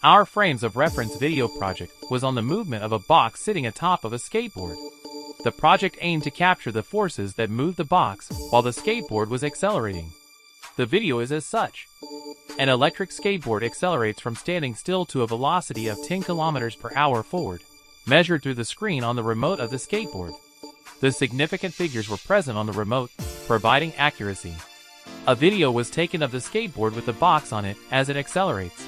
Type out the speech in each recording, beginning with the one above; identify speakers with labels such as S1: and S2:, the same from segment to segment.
S1: Our frames of reference video project was on the movement of a box sitting atop of a skateboard. The project aimed to capture the forces that moved the box while the skateboard was accelerating. The video is as such. An electric skateboard accelerates from standing still to a velocity of 10 km/h forward, measured through the screen on the remote of the skateboard. The significant figures were present on the remote, providing accuracy. A video was taken of the skateboard with the box on it as it accelerates,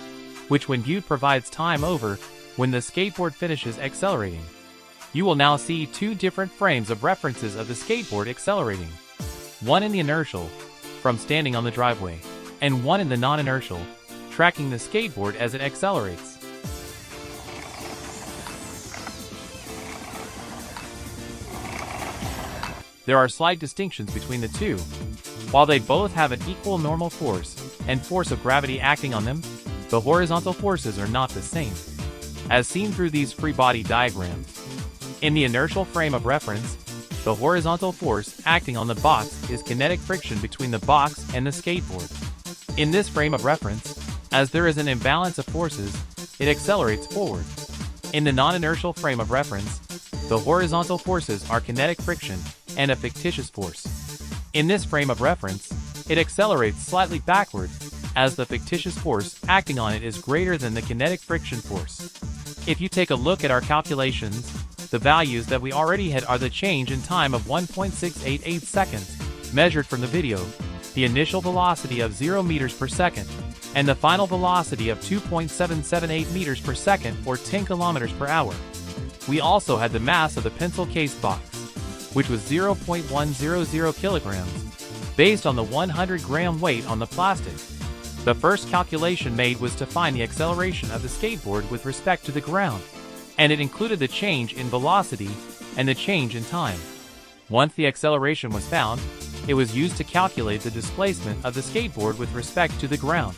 S1: which when viewed provides time over when the skateboard finishes accelerating. You will now see two different frames of references of the skateboard accelerating. One in the inertial, from standing on the driveway, and one in the non-inertial, tracking the skateboard as it accelerates. There are slight distinctions between the two. While they both have an equal normal force and force of gravity acting on them, the horizontal forces are not the same, as seen through these free body diagrams. In the inertial frame of reference, the horizontal force acting on the box is kinetic friction between the box and the skateboard. In this frame of reference, as there is an imbalance of forces, it accelerates forward. In the non-inertial frame of reference, the horizontal forces are kinetic friction and a fictitious force. In this frame of reference, it accelerates slightly backward, as the fictitious force acting on it is greater than the kinetic friction force. If you take a look at our calculations, the values that we already had are the change in time of 1.688 seconds, measured from the video, the initial velocity of 0 meters per second, and the final velocity of 2.778 meters per second or 10 kilometers per hour. We also had the mass of the pencil case box, which was 0.100 kilograms, based on the 100-gram weight on the plastic. The first calculation made was to find the acceleration of the skateboard with respect to the ground, and it included the change in velocity and the change in time. Once the acceleration was found, it was used to calculate the displacement of the skateboard with respect to the ground.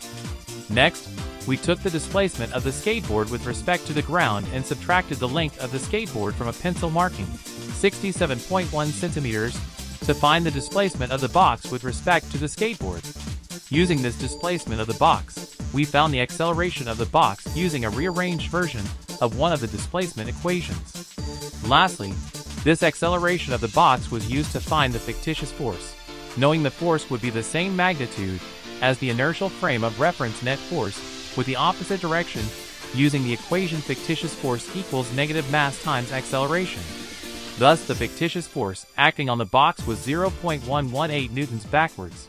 S1: Next, we took the displacement of the skateboard with respect to the ground and subtracted the length of the skateboard from a pencil marking, 67.1 centimeters, to find the displacement of the box with respect to the skateboard. Using this displacement of the box, we found the acceleration of the box using a rearranged version of one of the displacement equations. Lastly, this acceleration of the box was used to find the fictitious force, knowing the force would be the same magnitude as the inertial frame of reference net force with the opposite direction, using the equation fictitious force equals negative mass times acceleration. Thus the fictitious force acting on the box was 0.118 newtons backwards.